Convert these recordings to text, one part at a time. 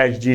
HD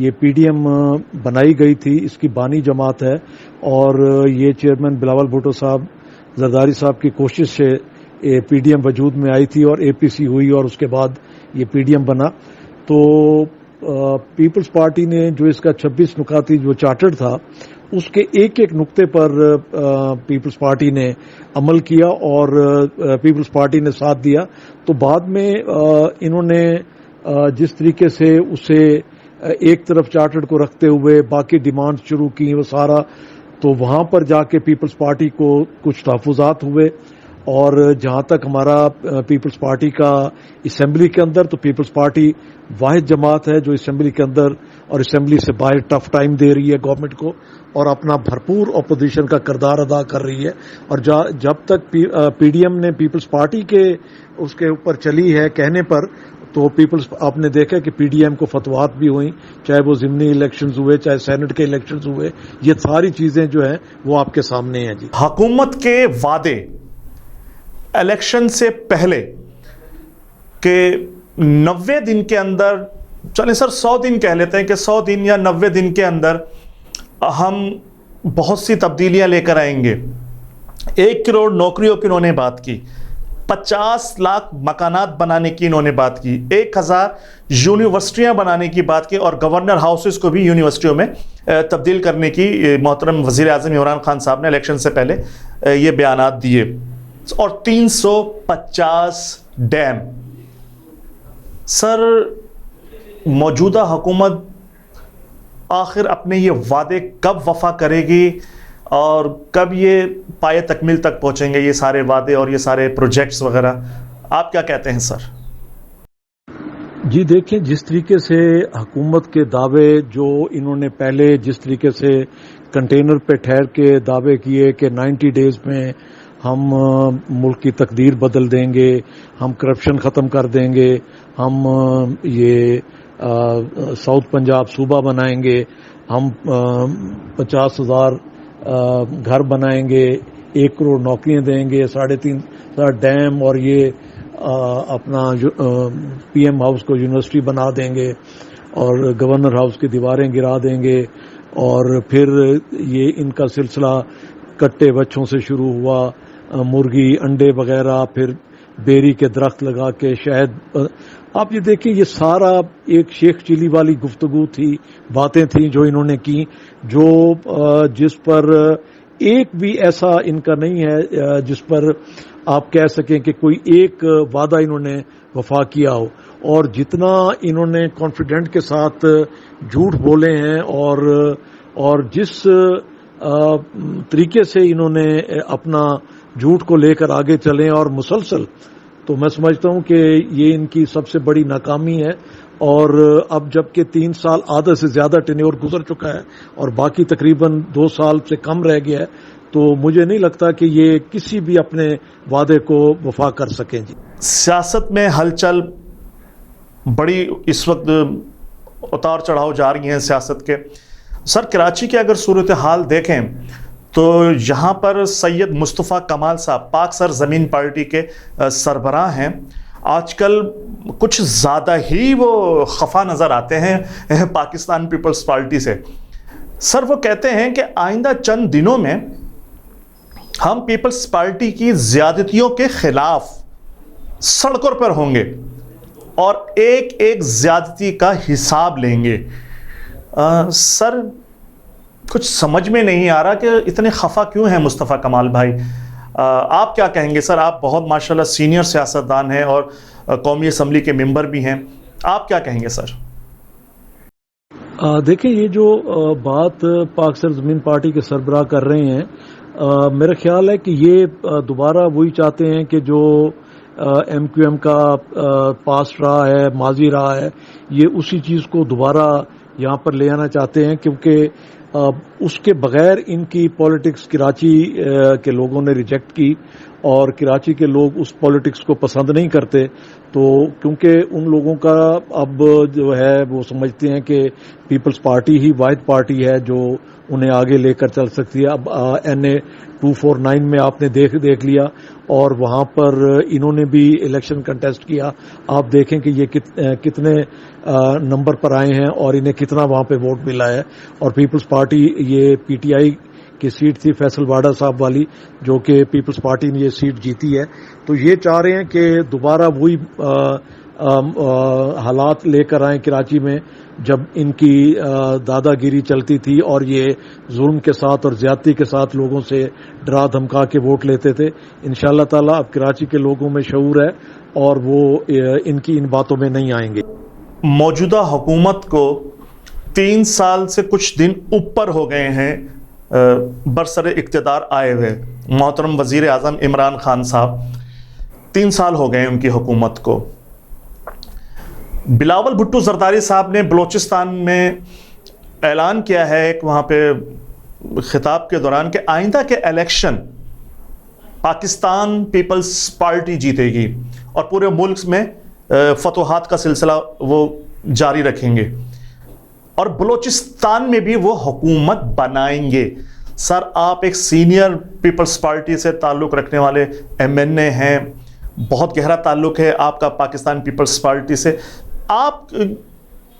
یہ P D M بنائی گئی تھی، اس کی بانی جماعت ہے، اور یہ چیئرمین بلاول بھٹو صاحب زرداری صاحب کی کوشش سے پی ڈی ایم وجود میں آئی تھی اور اے پی سی ہوئی اور اس کے بعد یہ پی ڈی ایم بنا. تو پیپلز پارٹی نے جو اس کا 26 نکاتی جو چارٹر تھا اس کے ایک ایک نقطے پر پیپلز پارٹی نے عمل کیا اور پیپلز پارٹی نے ساتھ دیا. تو بعد میں انہوں نے جس طریقے سے اسے ایک طرف چارٹر کو رکھتے ہوئے باقی ڈیمانڈ شروع کی وہ سارا، تو وہاں پر جا کے پیپلز پارٹی کو کچھ تحفظات ہوئے. اور جہاں تک ہمارا پیپلز پارٹی کا اسمبلی کے اندر، تو پیپلز پارٹی واحد جماعت ہے جو اسمبلی کے اندر اور اسمبلی سے باہر ٹف ٹائم دے رہی ہے گورنمنٹ کو اور اپنا بھرپور اپوزیشن کا کردار ادا کر رہی ہے. اور جب تک پی ڈی ایم نے پیپلز پارٹی کے اس کے اوپر چلی ہے کہنے پر، تو پیپلز آپ نے دیکھا کہ پی ڈی ایم کو فتویات بھی ہوئیں، چاہے وہ ضمنی الیکشنز ہوئے چاہے سینٹ کے الیکشنز ہوئے، یہ ساری چیزیں جو ہیں وہ آپ کے سامنے ہیں. جی، حکومت کے وعدے الیکشن سے پہلے کہ 90 دن کے اندر، چلیں سر 100 دن کہہ لیتے ہیں کہ 100 دن یا 90 دن کے اندر ہم بہت سی تبدیلیاں لے کر آئیں گے. 1 کروڑ نوکریوں کی انہوں نے بات کی، 50 لاکھ مکانات بنانے کی انہوں نے بات کی، 1000 یونیورسٹیاں بنانے کی بات کی، اور گورنر ہاؤسز کو بھی یونیورسٹیوں میں تبدیل کرنے کی محترم وزیر اعظم عمران خان صاحب نے الیکشن سے پہلے یہ بیانات دیے. اور 350 ڈیم. سر موجودہ حکومت آخر اپنے یہ وعدے کب وفا کرے گی اور کب یہ پائے تکمیل تک پہنچیں گے، یہ سارے وعدے اور یہ سارے پروجیکٹس وغیرہ؟ آپ کیا کہتے ہیں سر؟ جی دیکھیں، جس طریقے سے حکومت کے دعوے جو انہوں نے پہلے جس طریقے سے کنٹینر پہ ٹھہر کے دعوے کیے کہ 90 ڈیز میں ہم ملک کی تقدیر بدل دیں گے، ہم کرپشن ختم کر دیں گے، ہم یہ ساؤتھ پنجاب صوبہ بنائیں گے، ہم 50,000 گھر بنائیں گے، 1 کروڑ نوکریاں دیں گے، 3.5 ڈیم، اور یہ اپنا پی ایم ہاؤس کو یونیورسٹی بنا دیں گے، اور گورنر ہاؤس کی دیواریں گرا دیں گے، اور پھر یہ ان کا سلسلہ کٹے بچوں سے شروع ہوا، مرغی انڈے وغیرہ، پھر بیری کے درخت لگا کے شہد. آپ یہ دیکھیں، یہ سارا ایک شیخ چلی والی گفتگو تھی، باتیں تھیں جو انہوں نے کی، جو جس پر ایک بھی ایسا ان کا نہیں ہے جس پر آپ کہہ سکیں کہ کوئی ایک وعدہ انہوں نے وفا کیا ہو. اور جتنا انہوں نے کانفیڈنٹ کے ساتھ جھوٹ بولے ہیں اور جس طریقے سے انہوں نے اپنا جھوٹ کو لے کر آگے چلے اور مسلسل، تو میں سمجھتا ہوں کہ یہ ان کی سب سے بڑی ناکامی ہے. اور اب جب کہ 3 سال آدھے سے زیادہ ٹینیور گزر چکا ہے اور باقی تقریباً 2 سال سے کم رہ گیا ہے، تو مجھے نہیں لگتا کہ یہ کسی بھی اپنے وعدے کو وفا کر سکیں. جی، سیاست میں ہلچل بڑی اس وقت اتار چڑھاؤ جا رہی ہیں سیاست کے. سر کراچی کی اگر صورتحال دیکھیں تو یہاں پر سید مصطفیٰ کمال صاحب پاک سر زمین پارٹی کے سربراہ ہیں. آج کل کچھ زیادہ ہی وہ خفا نظر آتے ہیں پاکستان پیپلز پارٹی سے. سر وہ کہتے ہیں کہ آئندہ چند دنوں میں ہم پیپلز پارٹی کی زیادتیوں کے خلاف سڑکوں پر ہوں گے اور ایک ایک زیادتی کا حساب لیں گے. سر کچھ سمجھ میں نہیں آ رہا کہ اتنے خفا کیوں ہیں مصطفیٰ کمال بھائی؟ آپ کیا کہیں گے سر؟ آپ بہت ماشاءاللہ سینئر سیاستدان ہیں اور قومی اسمبلی کے ممبر بھی ہیں، آپ کیا کہیں گے سر؟ دیکھیں، یہ جو بات پاک سر زمین پارٹی کے سربراہ کر رہے ہیں، میرا خیال ہے کہ یہ دوبارہ وہی چاہتے ہیں کہ جو ایم کیو ایم کا پاسٹ رہا ہے، ماضی رہا ہے، یہ اسی چیز کو دوبارہ یہاں پر لے آنا چاہتے ہیں، کیونکہ اس کے بغیر ان کی پالیٹکس کراچی کے لوگوں نے ریجیکٹ کی اور کراچی کے لوگ اس پالیٹکس کو پسند نہیں کرتے. تو کیونکہ ان لوگوں کا اب جو ہے وہ سمجھتے ہیں کہ پیپلز پارٹی ہی واحد پارٹی ہے جو انہیں آگے لے کر چل سکتی ہے. اب NA 249 میں آپ نے دیکھ لیا اور وہاں پر انہوں نے بھی الیکشن کنٹیسٹ کیا. آپ دیکھیں کہ یہ کتنے نمبر پر آئے ہیں اور انہیں کتنا وہاں پہ ووٹ ملا ہے. اور پیپلز پارٹی یہ PTI کی سیٹ تھی فیصل واڈا صاحب والی, جو کہ پیپلز پارٹی نے یہ سیٹ جیتی ہے. تو یہ چاہ رہے ہیں کہ دوبارہ وہی حالات لے کر آئیں کراچی میں جب ان کی دادا گیری چلتی تھی اور یہ ظلم کے ساتھ اور زیادتی کے ساتھ لوگوں سے ڈرا دھمکا کے ووٹ لیتے تھے. انشاءاللہ تعالی اب کراچی کے لوگوں میں شعور ہے اور وہ ان کی ان باتوں میں نہیں آئیں گے. موجودہ حکومت کو 3 سال سے کچھ دن اوپر ہو گئے ہیں برسر اقتدار آئے ہوئے. محترم وزیر اعظم عمران خان صاحب 3 سال ہو گئے ان کی حکومت کو. بلاول بھٹو زرداری صاحب نے بلوچستان میں اعلان کیا ہے ایک وہاں پہ خطاب کے دوران کہ آئندہ کے الیکشن پاکستان پیپلز پارٹی جیتے گی اور پورے ملک میں فتوحات کا سلسلہ وہ جاری رکھیں گے اور بلوچستان میں بھی وہ حکومت بنائیں گے. سر آپ ایک سینئر پیپلز پارٹی سے تعلق رکھنے والے MNA ہیں, بہت گہرا تعلق ہے آپ کا پاکستان پیپلز پارٹی سے. آپ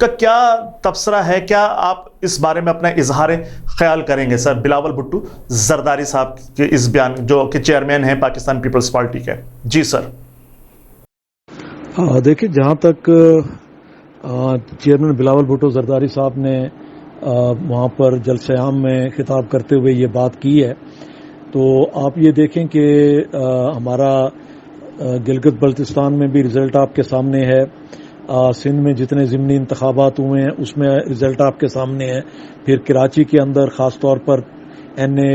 کا کیا تبصرہ ہے, کیا آپ اس بارے میں اپنا اظہار خیال کریں گے سر بلاول بھٹو زرداری صاحب کے اس بیان جو کہ چیئرمین ہیں پاکستان پیپلز پارٹی کے؟ جی سر. دیکھیں, جہاں تک چیئرمین بلاول بھٹو زرداری صاحب نے وہاں پر جلسہ عام میں خطاب کرتے ہوئے یہ بات کی ہے, تو آپ یہ دیکھیں کہ ہمارا گلگت بلتستان میں بھی رزلٹ آپ کے سامنے ہے. سندھ میں جتنے ضمنی انتخابات ہوئے ہیں اس میں رزلٹ آپ کے سامنے ہے. پھر کراچی کے اندر خاص طور پر NA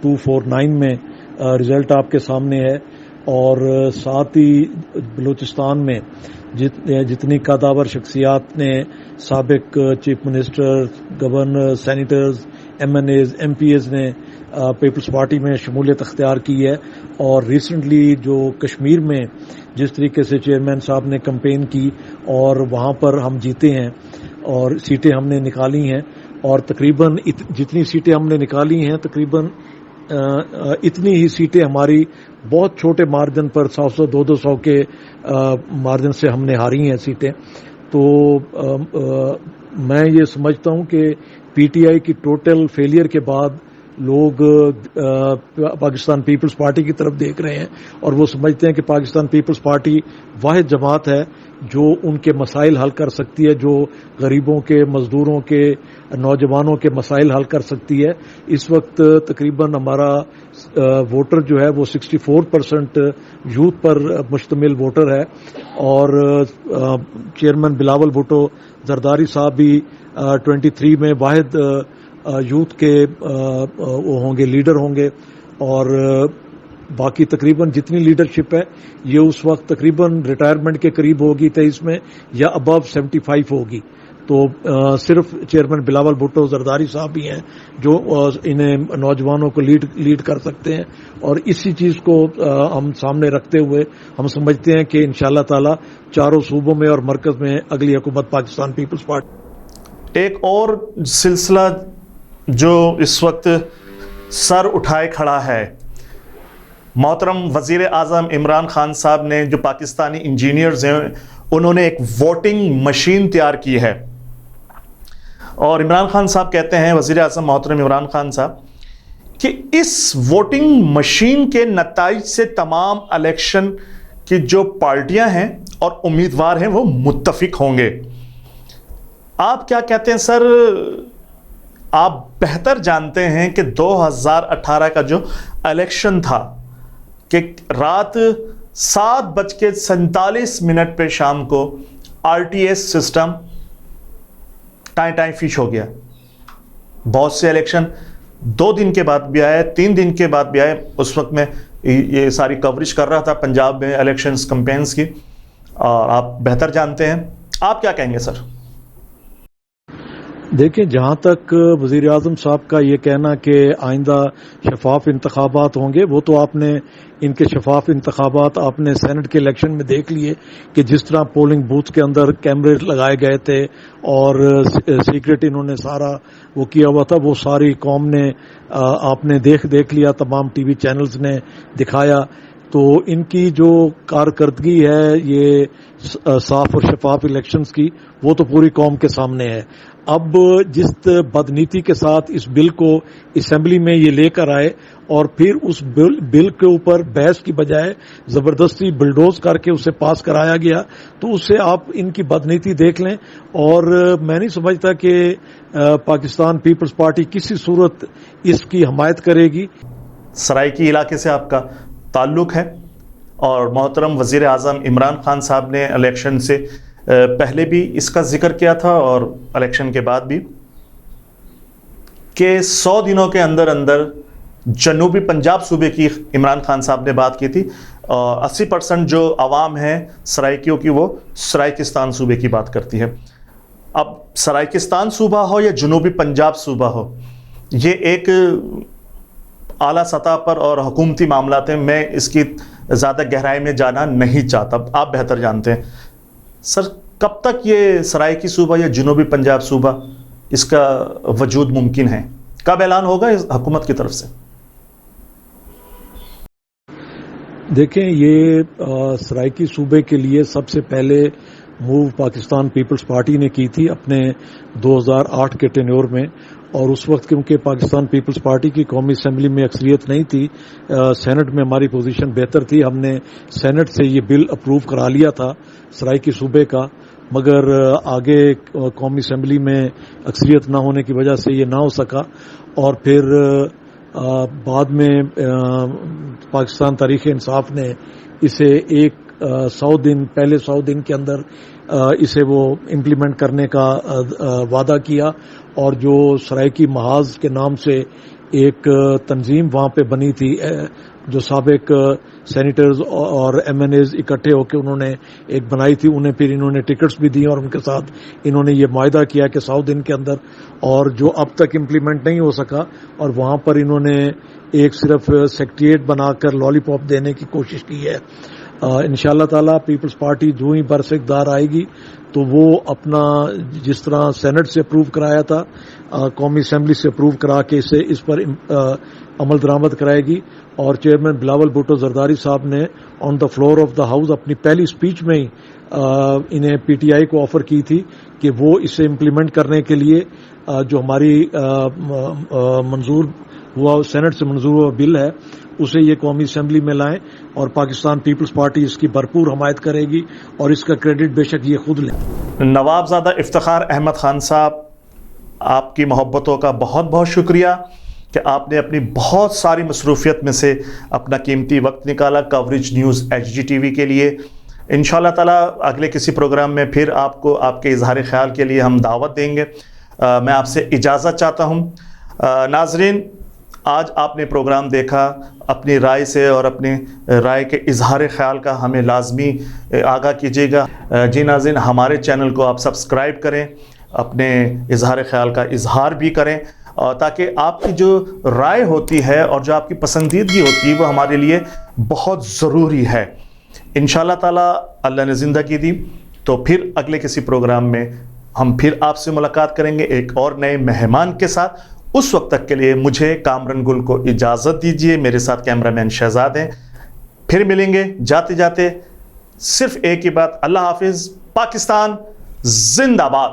249 میں رزلٹ آپ کے سامنے ہے. اور ساتھ ہی بلوچستان میں جتنی قادآور شخصیات نے سابق chief minister, governor, senators, MNAs, MPs نے پیپلز پارٹی میں شمولیت اختیار کی ہے. اور ریسنٹلی جو کشمیر میں جس طریقے سے چیئرمین صاحب نے کمپین کی اور وہاں پر ہم جیتے ہیں اور سیٹیں ہم نے نکالی ہیں, اور تقریباً جتنی سیٹیں ہم نے نکالی ہیں تقریباً اتنی ہی سیٹیں ہماری بہت چھوٹے مارجن پر 100-200 کے مارجن سے ہم نے ہاری ہیں سیٹیں. تو میں یہ سمجھتا ہوں کہ PTI کی ٹوٹل فیلئر کے بعد لوگ پاکستان پیپلز پارٹی کی طرف دیکھ رہے ہیں اور وہ سمجھتے ہیں کہ پاکستان پیپلز پارٹی واحد جماعت ہے جو ان کے مسائل حل کر سکتی ہے, جو غریبوں کے, مزدوروں کے, نوجوانوں کے مسائل حل کر سکتی ہے. اس وقت تقریباً ہمارا ووٹر جو ہے وہ 64% یوتھ پر مشتمل ووٹر ہے. اور چیئرمین بلاول بھٹو زرداری صاحب بھی 23 میں واحد یوتھ کے وہ ہوں گے, لیڈر ہوں گے. اور باقی تقریباً جتنی لیڈرشپ ہے یہ اس وقت تقریباً ریٹائرمنٹ کے قریب ہوگی 23 میں یا ابو 75 ہوگی. تو صرف چیئرمین بلاول بھٹو زرداری صاحب بھی ہیں جو انہیں نوجوانوں کو لیڈ کر سکتے ہیں. اور اسی چیز کو ہم سامنے رکھتے ہوئے ہم سمجھتے ہیں کہ انشاءاللہ تعالی چاروں صوبوں میں اور مرکز میں اگلی حکومت پاکستان پیپلز پارٹی. ایک اور سلسلہ جو اس وقت سر اٹھائے کھڑا ہے, محترم وزیر اعظم عمران خان صاحب نے, جو پاکستانی انجینئرز ہیں, انہوں نے ایک ووٹنگ مشین تیار کی ہے. اور عمران خان صاحب کہتے ہیں, وزیر اعظم محترم عمران خان صاحب, کہ اس ووٹنگ مشین کے نتائج سے تمام الیکشن کی جو پارٹیاں ہیں اور امیدوار ہیں وہ متفق ہوں گے. آپ کیا کہتے ہیں سر؟ آپ بہتر جانتے ہیں کہ 2018 کا جو الیکشن تھا کہ رات 7:47 پہ شام کو RTS سسٹم ٹائیں فیش ہو گیا. بہت سے الیکشن 2 دن کے بعد بھی آئے, 3 دن کے بعد بھی آئے. اس وقت میں یہ ساری کوریج کر رہا تھا پنجاب میں الیکشنز کمپینز کی, اور آپ بہتر جانتے ہیں. آپ کیا کہیں گے سر؟ دیکھیں جہاں تک وزیر اعظم صاحب کا یہ کہنا کہ آئندہ شفاف انتخابات ہوں گے، وہ تو آپ نے ان کے شفاف انتخابات آپ نے سینٹ کے الیکشن میں دیکھ لیے کہ جس طرح پولنگ بوتھ کے اندر کیمرے لگائے گئے تھے اور سیکرٹ انہوں نے سارا وہ کیا ہوا تھا، وہ ساری قوم نے آپ نے دیکھ لیا، تمام ٹی وی چینلز نے دکھایا. تو ان کی جو کارکردگی ہے یہ صاف اور شفاف الیکشنز کی، وہ تو پوری قوم کے سامنے ہے. اب جس بدنیتی کے ساتھ اس بل کو اسمبلی میں یہ لے کر آئے اور پھر اس بل کے اوپر بحث کی بجائے زبردستی بلڈوز کر کے اسے پاس کرایا گیا، تو اس سے آپ ان کی بدنیتی دیکھ لیں. اور میں نہیں سمجھتا کہ پاکستان پیپلز پارٹی کسی صورت اس کی حمایت کرے گی. سرائیکی علاقے سے آپ کا تعلق ہے اور محترم وزیر اعظم عمران خان صاحب نے الیکشن سے پہلے بھی اس کا ذکر کیا تھا اور الیکشن کے بعد بھی کہ 100 دنوں کے اندر اندر جنوبی پنجاب صوبے کی عمران خان صاحب نے بات کی تھی. 80% جو عوام ہے سرائیکیوں کی وہ سرائیکستان صوبے کی بات کرتی ہے. اب سرائیکستان صوبہ ہو یا جنوبی پنجاب صوبہ ہو، یہ ایک اعلیٰ سطح پر اور حکومتی معاملات ہیں. میں اس کی زیادہ گہرائی میں جانا نہیں چاہتا، آپ بہتر جانتے ہیں. سر کب تک یہ سرائیکی صوبہ یا جنوبی پنجاب صوبہ اس کا وجود ممکن ہے؟ کب اعلان ہوگا اس حکومت کی طرف سے؟ دیکھیں یہ سرائیکی صوبے کے لیے سب سے پہلے موو پاکستان پیپلز پارٹی نے کی تھی اپنے 2008 کے ٹینیور میں، اور اس وقت کیونکہ پاکستان پیپلز پارٹی کی قومی اسمبلی میں اکثریت نہیں تھی، سینٹ میں ہماری پوزیشن بہتر تھی، ہم نے سینٹ سے یہ بل اپروو کرا لیا تھا سرائیکی صوبے کا، مگر آگے قومی اسمبلی میں اکثریت نہ ہونے کی وجہ سے یہ نہ ہو سکا. اور پھر بعد میں پاکستان تحریک انصاف نے اسے 100 دن کے اندر اسے وہ امپلیمنٹ کرنے کا وعدہ کیا، اور جو سرائیکی محاذ کے نام سے ایک تنظیم وہاں پہ بنی تھی، جو سابق سینیٹرز اور ایم این ایز اکٹھے ہو کے انہوں نے ایک بنائی تھی، انہیں پھر انہوں نے ٹکٹس بھی دی اور ان کے ساتھ انہوں نے یہ معاہدہ کیا کہ 100 دن کے اندر، اور جو اب تک امپلیمنٹ نہیں ہو سکا، اور وہاں پر انہوں نے ایک صرف سیکریٹریٹ بنا کر لالی پاپ دینے کی کوشش کی ہے. انشاءاللہ تعالی پیپلز پارٹی جو ہی برس اقتدار آئے گی تو وہ اپنا جس طرح سینٹ سے اپروو کرایا تھا، قومی اسمبلی سے اپروو کرا کے اس پر عمل درآمد کرائے گی. اور چیئرمین بلاول بھٹو زرداری صاحب نے on the floor of the house اپنی پہلی اسپیچ میں ہی انہیں پی ٹی آئی کو آفر کی تھی کہ وہ اسے امپلیمنٹ کرنے کے لیے جو ہماری منظور ہوا سینٹ سے منظور ہوا بل ہے اسے یہ قومی اسمبلی میں لائیں، اور پاکستان پیپلز پارٹی اس کی بھرپور حمایت کرے گی اور اس کا کریڈٹ بے شک یہ خود لیں. نوابزادہ افتخار احمد خان صاحب، آپ کی محبتوں کا بہت بہت شکریہ کہ آپ نے اپنی بہت ساری مصروفیت میں سے اپنا قیمتی وقت نکالا coverage news H D T V کے لیے. انشاءاللہ تعالی اگلے کسی پروگرام میں پھر آپ کو آپ کے اظہار خیال کے لیے ہم دعوت دیں گے. میں آپ سے اجازت چاہتا ہوں. ناظرین، آج آپ نے پروگرام دیکھا، اپنی رائے سے اور اپنی رائے کے اظہار خیال کا ہمیں لازمی آگاہ کیجیے گا. جی ناظرین، ہمارے چینل کو آپ سبسکرائب کریں، اپنے اظہار خیال کا اظہار بھی کریں، تاکہ آپ کی جو رائے ہوتی ہے اور جو آپ کی پسندیدگی ہوتی ہے وہ ہمارے لیے بہت ضروری ہے. انشاءاللہ تعالی اللہ نے زندگی دی تو پھر اگلے کسی پروگرام میں ہم پھر آپ سے ملاقات کریں گے ایک اور نئے مہمان کے ساتھ. اس وقت تک کے لیے مجھے کامران گل کو اجازت دیجیے، میرے ساتھ کیمرہ مین شہزاد ہیں. پھر ملیں گے جاتے جاتے. صرف ایک ہی بات، اللہ حافظ. پاکستان زندہ باد.